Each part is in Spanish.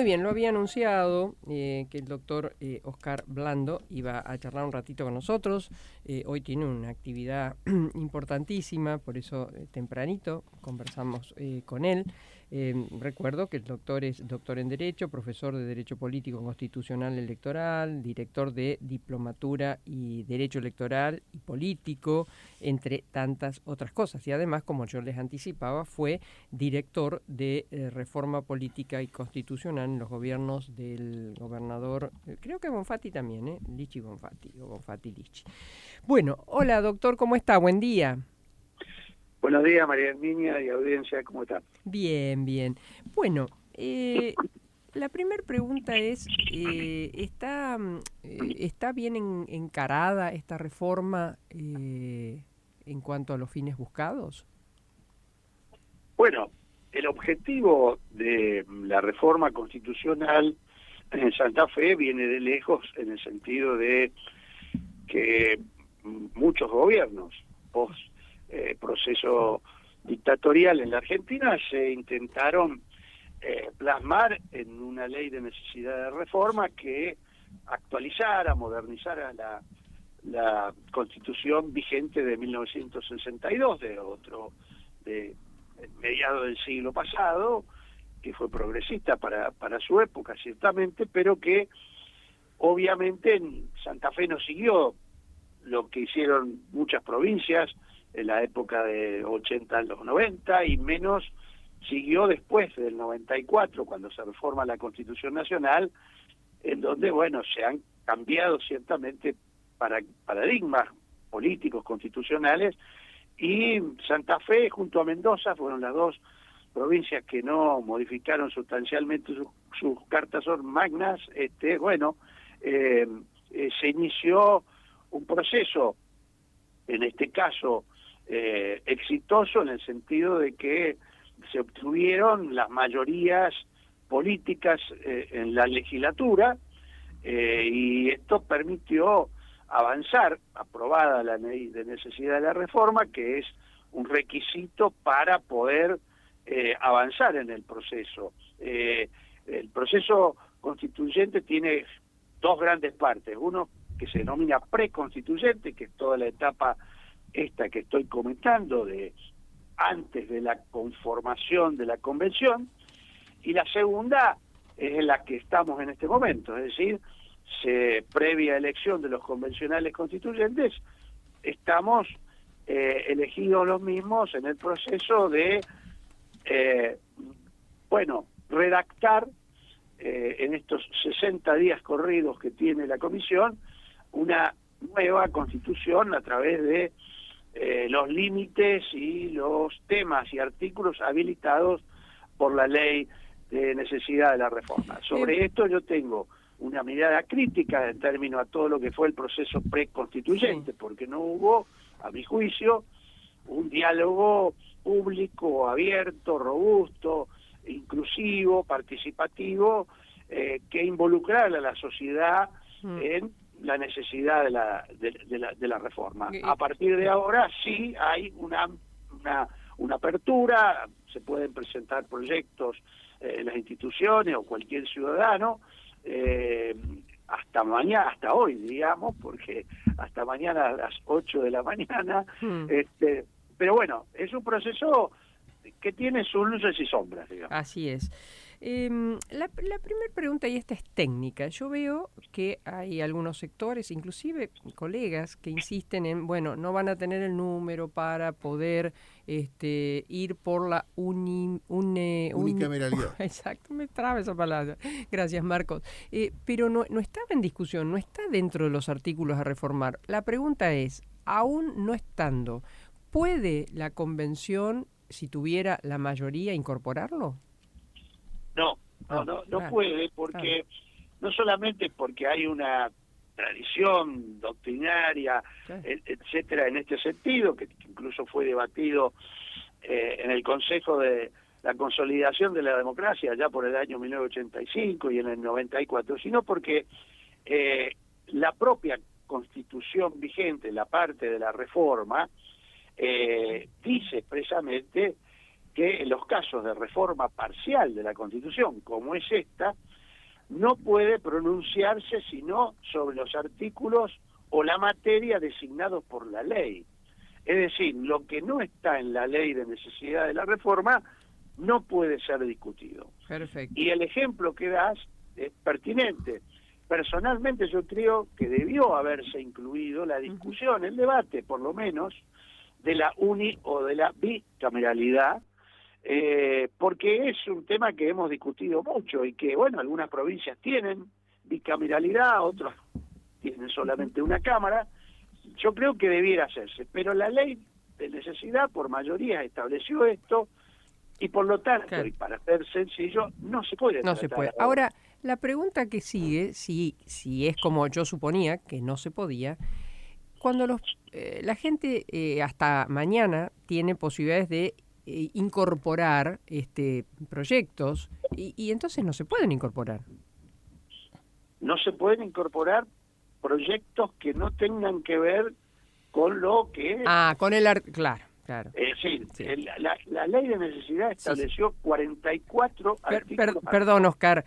Muy bien, lo había anunciado que el doctor Oscar Blando iba a charlar un ratito con nosotros. Hoy tiene una actividad importantísima, por eso tempranito conversamos con él. Recuerdo que el doctor es doctor en Derecho, profesor de Derecho Político Constitucional Electoral, director de Diplomatura y Derecho Electoral y Político, entre tantas otras cosas. Y además, como yo les anticipaba, fue director de Reforma Política y Constitucional en los gobiernos del gobernador, creo que Bonfatti también, Lichi Bonfatti, o Bonfatti Lichi. Bueno, hola doctor, ¿cómo está? Buen día. Buenos días, María Herminia y audiencia, ¿cómo están? Bien, bien. Bueno, la primera pregunta es, ¿está bien encarada esta reforma en cuanto a los fines buscados? Bueno, el objetivo de la reforma constitucional en Santa Fe viene de lejos en el sentido de que muchos gobiernos post proceso dictatorial en la Argentina se intentaron plasmar en una ley de necesidad de reforma que actualizara, modernizara la Constitución vigente de 1962, de mediados del siglo pasado, que fue progresista para su época, ciertamente, pero que obviamente en Santa Fe no siguió lo que hicieron muchas provincias en la época de 80 a los 90, y menos siguió después del 94, cuando se reforma la Constitución Nacional, en donde, bueno, se han cambiado ciertamente paradigmas políticos, constitucionales, y Santa Fe junto a Mendoza fueron las dos provincias que no modificaron sustancialmente sus cartas magnas. Se inició un proceso, en este caso exitoso, en el sentido de que se obtuvieron las mayorías políticas en la legislatura, y esto permitió avanzar, aprobada la ley de necesidad de la reforma, que es un requisito para poder avanzar en el proceso. El proceso constituyente tiene dos grandes partes: uno que se denomina preconstituyente, que es toda la etapa esta que estoy comentando, de antes de la conformación de la convención, y la segunda es en la que estamos en este momento, es decir, previa elección de los convencionales constituyentes, estamos elegidos los mismos en el proceso de redactar en estos 60 días corridos que tiene la comisión una nueva constitución a través de los límites y los temas y artículos habilitados por la ley de necesidad de la reforma. Sobre esto yo tengo una mirada crítica en términos a todo lo que fue el proceso preconstituyente, porque no hubo, a mi juicio, un diálogo público, abierto, robusto, inclusivo, participativo, que involucrara a la sociedad en la necesidad de la reforma. A partir de ahora sí hay una apertura, se pueden presentar proyectos en las instituciones o cualquier ciudadano, hasta hoy, digamos, porque hasta mañana a las 8 de la mañana, pero bueno, es un proceso que tiene sus luces y sombras, digamos. Así es. La primera pregunta, y esta es técnica, yo veo que hay algunos sectores, inclusive colegas, que insisten en, bueno, no van a tener el número para poder ir por la unicameralidad. Exacto, me traba esa palabra. Gracias, Marcos. Pero no estaba en discusión, no está dentro de los artículos a reformar. La pregunta es, aún no estando, ¿puede la convención, si tuviera la mayoría, incorporarlo? No puede, porque no solamente porque hay una tradición doctrinaria, etcétera, en este sentido, que incluso fue debatido en el Consejo de la Consolidación de la Democracia ya por el año 1985 y en el 94, sino porque la propia Constitución vigente, la parte de la reforma, dice expresamente que en los casos de reforma parcial de la Constitución, como es esta, no puede pronunciarse sino sobre los artículos o la materia designados por la ley. Es decir, lo que no está en la ley de necesidad de la reforma no puede ser discutido. Perfecto. Y el ejemplo que das es pertinente. Personalmente yo creo que debió haberse incluido la discusión, el debate por lo menos, de la uni o de la bicameralidad, porque es un tema que hemos discutido mucho y que, bueno, algunas provincias tienen bicameralidad, otras tienen solamente una cámara. Yo creo que debiera hacerse, pero la ley de necesidad por mayoría estableció esto y por lo tanto, claro, y para ser sencillo, no se puede no se puede. Ahora, la pregunta que sigue, si es como yo suponía, que no se podía, cuando la gente hasta mañana tiene posibilidades de incorporar proyectos y entonces no se pueden incorporar. No se pueden incorporar proyectos que no tengan que ver con lo que... con claro. Sí. Sí. La ley de necesidad estableció 44 artículos... Perdón, Oscar,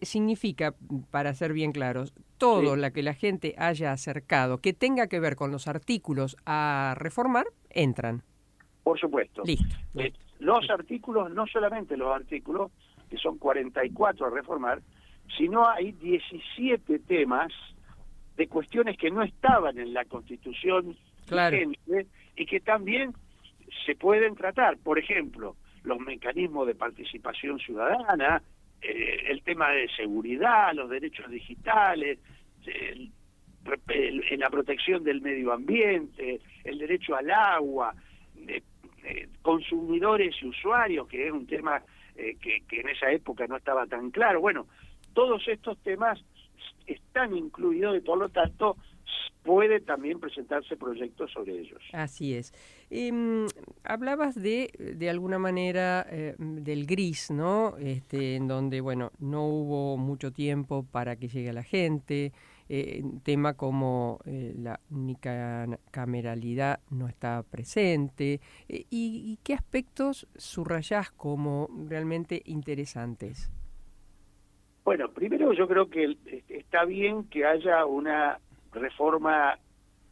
significa, para ser bien claros, todo lo que la gente haya acercado que tenga que ver con los artículos a reformar, entran. Por supuesto. Listo. Los artículos, no solamente los artículos, que son 44 a reformar, sino hay 17 temas de cuestiones que no estaban en la Constitución vigente y que también se pueden tratar. Por ejemplo, los mecanismos de participación ciudadana, el tema de seguridad, los derechos digitales, la protección del medio ambiente, el derecho al agua, consumidores y usuarios, que es un tema que en esa época no estaba tan claro. Bueno, todos estos temas están incluidos y por lo tanto puede también presentarse proyectos sobre ellos. Así es. Hablabas de alguna manera del gris, ¿no? En donde, bueno, no hubo mucho tiempo para que llegue a la gente. Tema como la unicameralidad no está presente. ¿Y qué aspectos subrayás como realmente interesantes? Bueno, primero yo creo que está bien que haya una reforma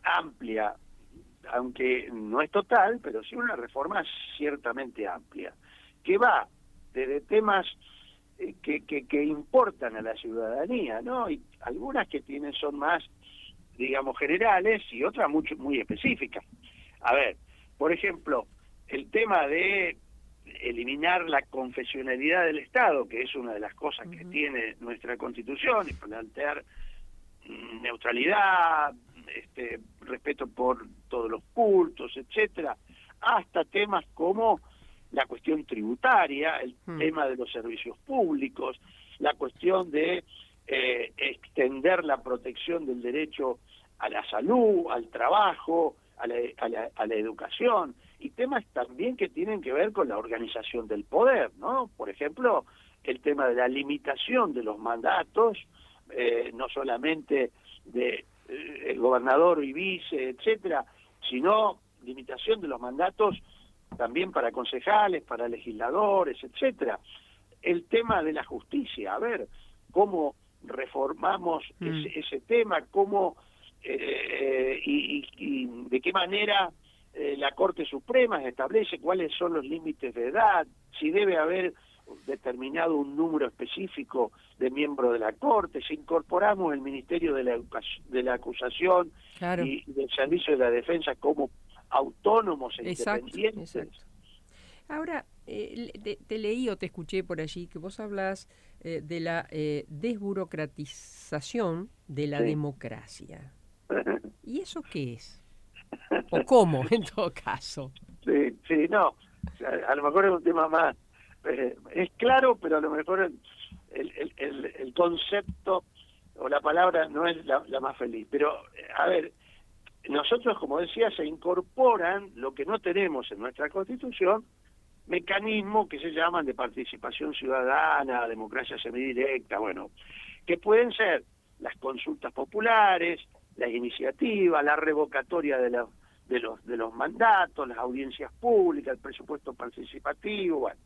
amplia, aunque no es total, pero sí una reforma ciertamente amplia, que va desde temas que importan a la ciudadanía, ¿no? Y algunas que son más, digamos, generales y otras muy específicas. A ver, por ejemplo, el tema de eliminar la confesionalidad del Estado, que es una de las cosas que tiene nuestra Constitución, y plantear neutralidad, respeto por todos los cultos, etcétera, hasta temas como la cuestión tributaria, el tema de los servicios públicos, la cuestión de extender la protección del derecho a la salud, al trabajo, a la educación, y temas también que tienen que ver con la organización del poder, ¿no? Por ejemplo, el tema de la limitación de los mandatos, no solamente de el gobernador y vice, etcétera, sino limitación de los mandatos también para concejales, para legisladores, etcétera. El tema de la justicia, a ver, cómo reformamos ese tema, cómo y de qué manera la Corte Suprema establece cuáles son los límites de edad, si debe haber determinado un número específico de miembros de la Corte, si incorporamos el Ministerio de la Acusación y del Servicio de la Defensa como autónomos e independientes. Exacto. Ahora, te leí o te escuché por allí que vos hablas de la desburocratización de la democracia. ¿Y eso qué es? ¿O cómo, en todo caso? Sí, no. A lo mejor es un tema más... es claro, pero a lo mejor el concepto o la palabra no es la más feliz. Pero, a ver, nosotros, como decía, se incorporan lo que no tenemos en nuestra Constitución, mecanismos que se llaman de participación ciudadana, democracia semidirecta, bueno, que pueden ser las consultas populares, las iniciativas, la revocatoria de los mandatos, las audiencias públicas, el presupuesto participativo, bueno.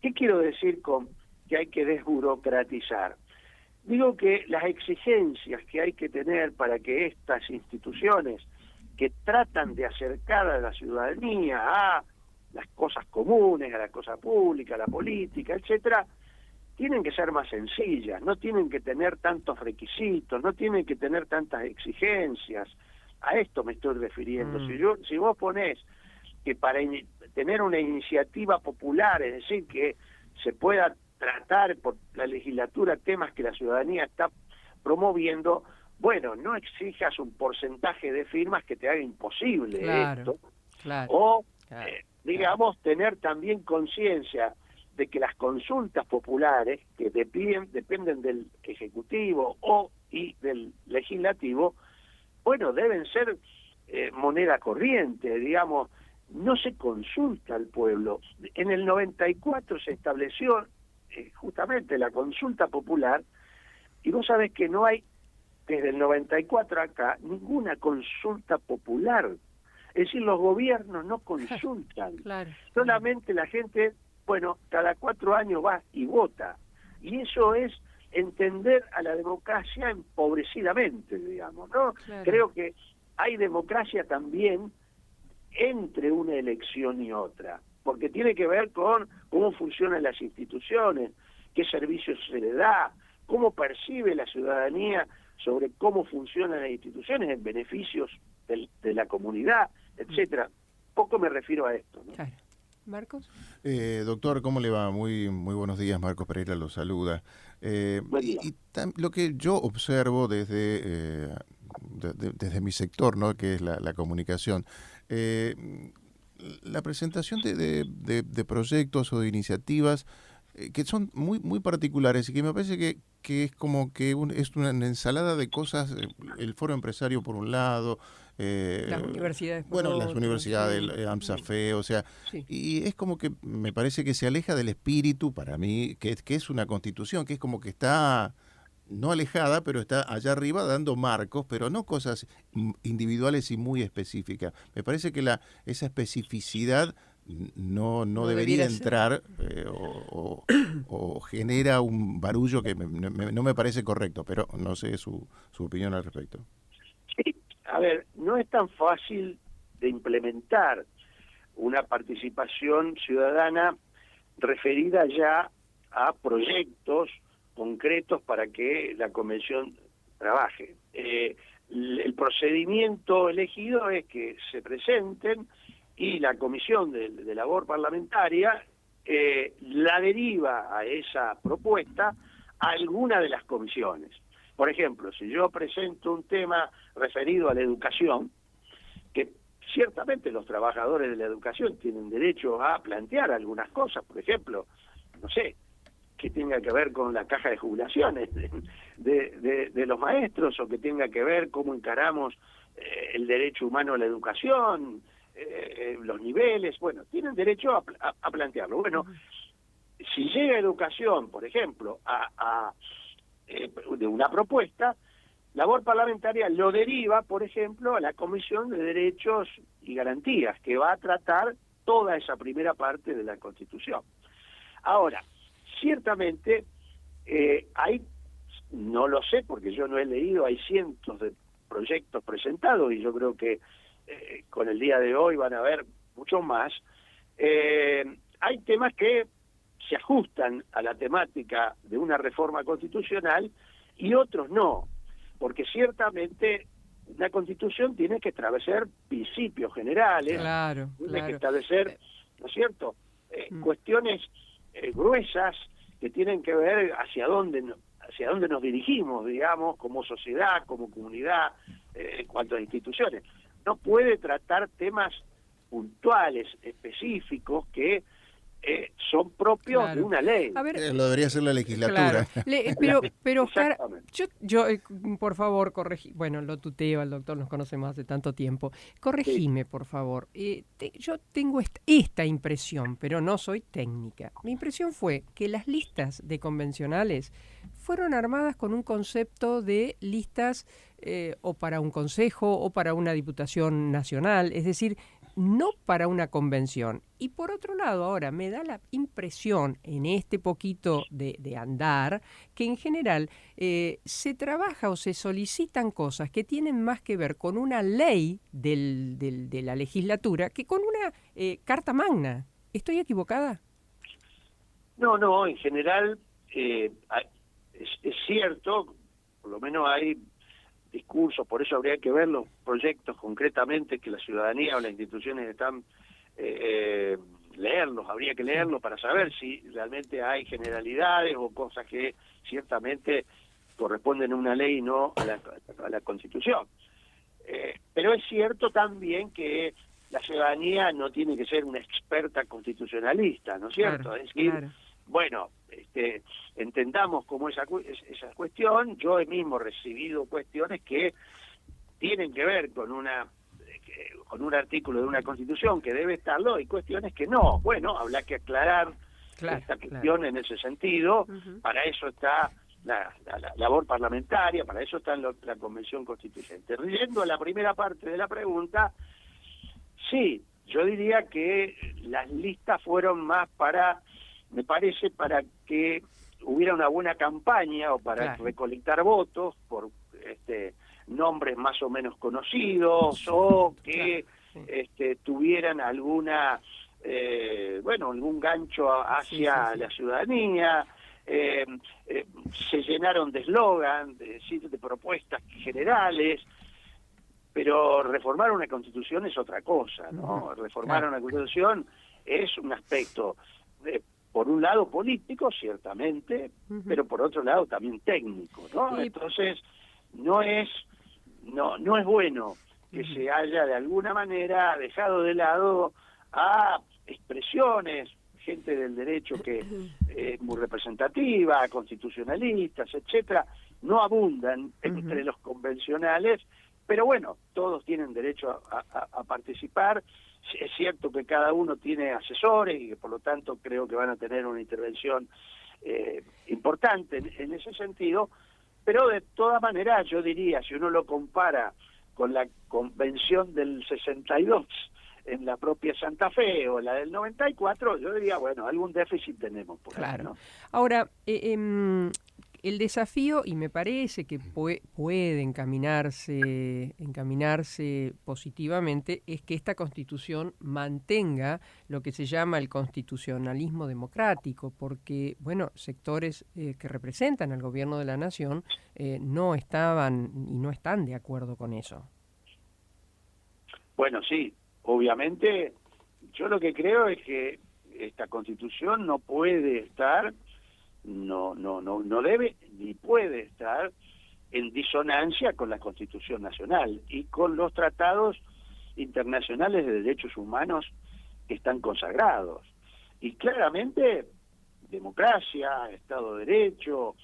¿Qué quiero decir con que hay que desburocratizar? Digo que las exigencias que hay que tener para que estas instituciones que tratan de acercar a la ciudadanía a las cosas comunes, a la cosa pública, a la política, etcétera, tienen que ser más sencillas, no tienen que tener tantos requisitos, no tienen que tener tantas exigencias. A esto me estoy refiriendo. Si vos ponés que para tener una iniciativa popular, es decir, que se pueda tratar por la legislatura temas que la ciudadanía está promoviendo, bueno, no exijas un porcentaje de firmas que te haga imposible esto. O, digamos, tener también conciencia de que las consultas populares, que dependen del Ejecutivo y del Legislativo, bueno, deben ser moneda corriente, digamos, no se consulta al pueblo. En el 94 se estableció justamente la consulta popular, y vos sabés que no hay, desde el 94 acá, ninguna consulta popular. Es decir, los gobiernos no consultan. Solamente la gente, bueno, cada 4 años va y vota. Y eso es entender a la democracia empobrecidamente, digamos, ¿no? Creo que hay democracia también entre una elección y otra, porque tiene que ver con cómo funcionan las instituciones, qué servicios se le da, cómo percibe la ciudadanía sobre cómo funcionan las instituciones en beneficios de la comunidad, etcétera. Poco me refiero a esto, ¿no? ¿Marcos? Doctor, ¿cómo le va? Muy buenos días, Marcos Pereira lo saluda. Lo que yo observo desde mi sector, ¿no?, que es la comunicación, la presentación de proyectos o de iniciativas que son muy particulares y que me parece que es como que es una ensalada de cosas, el foro empresario por un lado, las universidades, las universidades, AMSAFE, o sea, y es como que me parece que se aleja del espíritu, para mí, que es una constitución, que es como que está no alejada, pero está allá arriba dando marcos, pero no cosas individuales y muy específicas. Me parece que esa especificidad no debería entrar o genera un barullo que no me parece correcto, pero no sé su opinión al respecto. Sí, a ver, no es tan fácil de implementar una participación ciudadana referida ya a proyectos concretos para que la convención trabaje. El procedimiento elegido es que se presenten y la comisión de labor parlamentaria la deriva a esa propuesta a alguna de las comisiones. Por ejemplo, si yo presento un tema referido a la educación, que ciertamente los trabajadores de la educación tienen derecho a plantear algunas cosas, por ejemplo, no sé, que tenga que ver con la caja de jubilaciones de los maestros, o que tenga que ver cómo encaramos el derecho humano a la educación, los niveles, bueno, tienen derecho a plantearlo. Bueno, si llega educación, por ejemplo, de una propuesta, labor parlamentaria lo deriva, por ejemplo, a la Comisión de Derechos y Garantías, que va a tratar toda esa primera parte de la Constitución. Ahora, ciertamente hay, no lo sé porque yo no he leído, hay cientos de proyectos presentados y yo creo que con el día de hoy van a haber muchos más. Hay temas que se ajustan a la temática de una reforma constitucional y otros no, porque ciertamente la Constitución tiene que establecer principios generales, tiene que establecer, ¿no es cierto?, cuestiones gruesas que tienen que ver hacia dónde nos dirigimos, digamos, como sociedad, como comunidad, en cuanto a instituciones. No puede tratar temas puntuales, específicos, que son propios de una ley. A ver, lo debería hacer la legislatura. Pero Oscar, yo por favor, bueno, lo tuteo, el doctor nos conoce más de tanto tiempo. Corregime, por favor. Yo tengo esta impresión, pero no soy técnica. Mi impresión fue que las listas de convencionales fueron armadas con un concepto de listas o para un consejo o para una diputación nacional, es decir, no para una convención. Y por otro lado, ahora me da la impresión en este poquito de andar que en general se trabaja o se solicitan cosas que tienen más que ver con una ley de la legislatura que con una carta magna. ¿Estoy equivocada? No, en general es cierto, por lo menos hay discursos, por eso habría que ver los proyectos concretamente que la ciudadanía o las instituciones están leerlos, habría que leerlos para saber si realmente hay generalidades o cosas que ciertamente corresponden a una ley y no a la Constitución. Pero es cierto también que la ciudadanía no tiene que ser una experta constitucionalista, ¿no es cierto? Claro, es decir, claro. bueno, entendamos cómo esa cuestión. Yo he mismo recibido cuestiones que tienen que ver con un artículo de una Constitución que debe estarlo y cuestiones que no. Bueno, habrá que aclarar esta cuestión en ese sentido. Para eso está la labor parlamentaria, para eso está la Convención Constituyente. Yendo a la primera parte de la pregunta, sí, yo diría que las listas fueron más me parece, para que hubiera una buena campaña o para recolectar votos por nombres más o menos conocidos o que tuvieran algún gancho hacia la ciudadanía. Se llenaron de eslogan, de propuestas generales, pero reformar una Constitución es otra cosa, ¿no? Reformar una Constitución es un aspecto por un lado político, ciertamente, pero por otro lado también técnico, ¿no? Entonces, no es bueno que se haya de alguna manera dejado de lado a expresiones, gente del derecho que es muy representativa, constitucionalistas, etcétera, no abundan entre los convencionales, pero bueno, todos tienen derecho a participar. Es cierto que cada uno tiene asesores y que por lo tanto creo que van a tener una intervención importante en ese sentido, pero de todas maneras yo diría, si uno lo compara con la convención del 62 en la propia Santa Fe o la del 94, yo diría, bueno, algún déficit tenemos por ahí, ¿no? Ahora, el desafío, y me parece que puede encaminarse positivamente, es que esta Constitución mantenga lo que se llama el constitucionalismo democrático, porque, bueno, sectores que representan al gobierno de la nación no estaban y no están de acuerdo con eso. Bueno, sí, obviamente, yo lo que creo es que esta Constitución no puede estar, no debe ni puede estar en disonancia con la Constitución Nacional y con los tratados internacionales de derechos humanos que están consagrados. Y claramente, democracia, Estado de Derecho,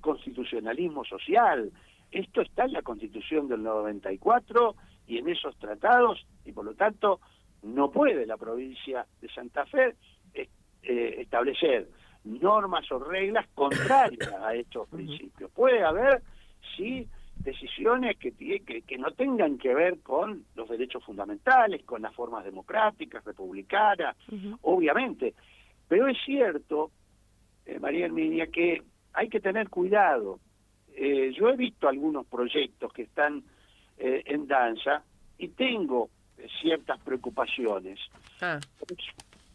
constitucionalismo social, esto está en la Constitución del 94 y en esos tratados, y por lo tanto no puede la provincia de Santa Fe establecer normas o reglas contrarias a estos principios. Puede haber, sí, decisiones que no tengan que ver con los derechos fundamentales, con las formas democráticas, republicanas, obviamente, pero es cierto, María Herminia, que hay que tener cuidado. Yo he visto algunos proyectos que están en danza y tengo ciertas preocupaciones.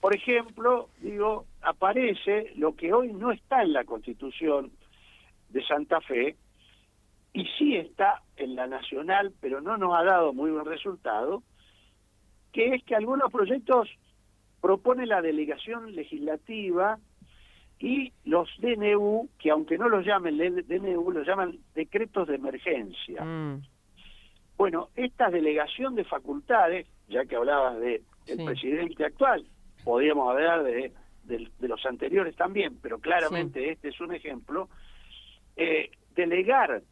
Por ejemplo, aparece lo que hoy no está en la Constitución de Santa Fe y sí está en la nacional, pero no nos ha dado muy buen resultado, que es que algunos proyectos proponen la delegación legislativa y los DNU, que aunque no los llamen DNU, los llaman decretos de emergencia. Bueno, esta delegación de facultades, ya que hablabas del presidente actual, podríamos hablar de los anteriores también, pero claramente este es un ejemplo, delegar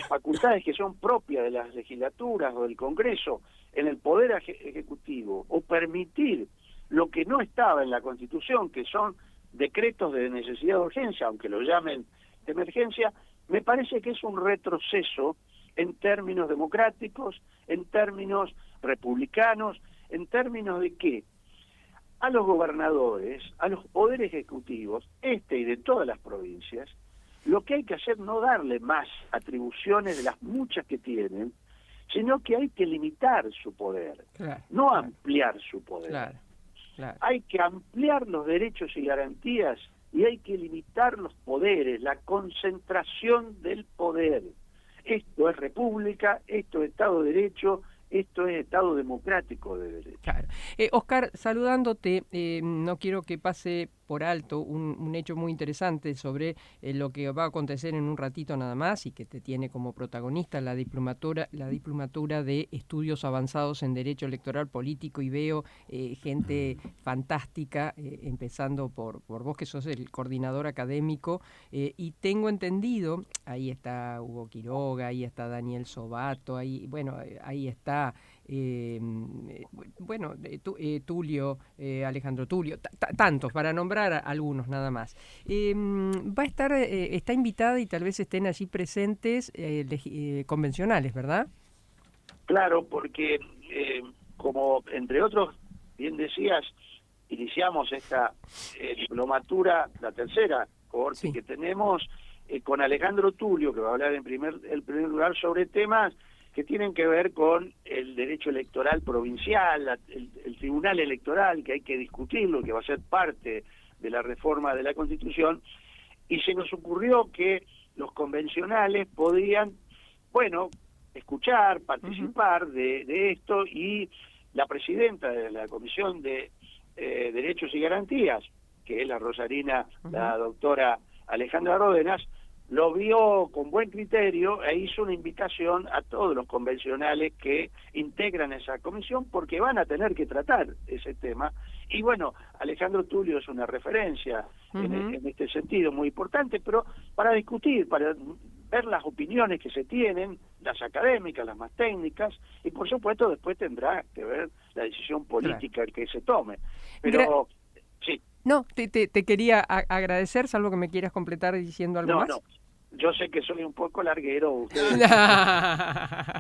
facultades que son propias de las legislaturas o del Congreso en el Poder Ejecutivo, o permitir lo que no estaba en la Constitución, que son decretos de necesidad de urgencia, aunque lo llamen de emergencia, me parece que es un retroceso en términos democráticos, en términos republicanos, en términos de que a los gobernadores, a los poderes ejecutivos, y de todas las provincias, lo que hay que hacer no darle más atribuciones de las muchas que tienen, sino que hay que limitar su poder, no ampliar su poder. Hay que ampliar los derechos y garantías y hay que limitar los poderes, la concentración del poder. Esto es república, esto es Estado de Derecho, esto es Estado democrático de derecho. Claro. Oscar, saludándote, no quiero que pase por alto un hecho muy interesante sobre lo que va a acontecer en un ratito nada más y que te tiene como protagonista la diplomatura de Estudios Avanzados en Derecho Electoral Político, y veo gente fantástica, empezando por vos que sos el coordinador académico, y tengo entendido, ahí está Hugo Quiroga, ahí está Daniel Sobato, ahí está Tulio, Alejandro Tulio, tantos, para nombrar algunos nada más. Va a estar, está invitada y tal vez estén allí presentes convencionales, ¿verdad? Claro, porque como entre otros, bien decías, iniciamos esta diplomatura, la tercera cohorte que tenemos, con Alejandro Tulio, que va a hablar en primer lugar sobre temas que tienen que ver con el derecho electoral provincial, el tribunal electoral, que hay que discutirlo, que va a ser parte de la reforma de la Constitución, y se nos ocurrió que los convencionales podían, escuchar, participar de esto, y la presidenta de la Comisión de Derechos y Garantías, que es la rosarina, la doctora Alejandra Ródenas, lo vio con buen criterio e hizo una invitación a todos los convencionales que integran esa comisión, porque van a tener que tratar ese tema. Y bueno, Alejandro Tulio es una referencia en este sentido muy importante, pero para discutir, para ver las opiniones que se tienen, las académicas, las más técnicas, y por supuesto después tendrá que ver la decisión política que se tome. Pero sí. No, te quería agradecer, salvo que me quieras completar diciendo algo más. No. Yo sé que soy un poco larguero, ustedes.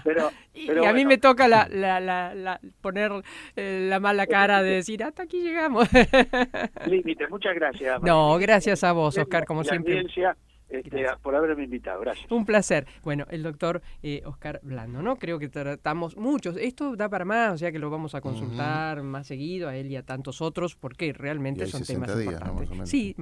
pero y a mí me toca poner la mala cara de decir, hasta aquí llegamos. Límite, muchas gracias. No, gracias a vos, Oscar, como siempre. Por haberme invitado, gracias. Un placer. Bueno, el doctor Oscar Blando, ¿no? Creo que tratamos muchos. Esto da para más, o sea que lo vamos a consultar más seguido a él y a tantos otros, porque realmente son temas importantes. Más o menos. Sí.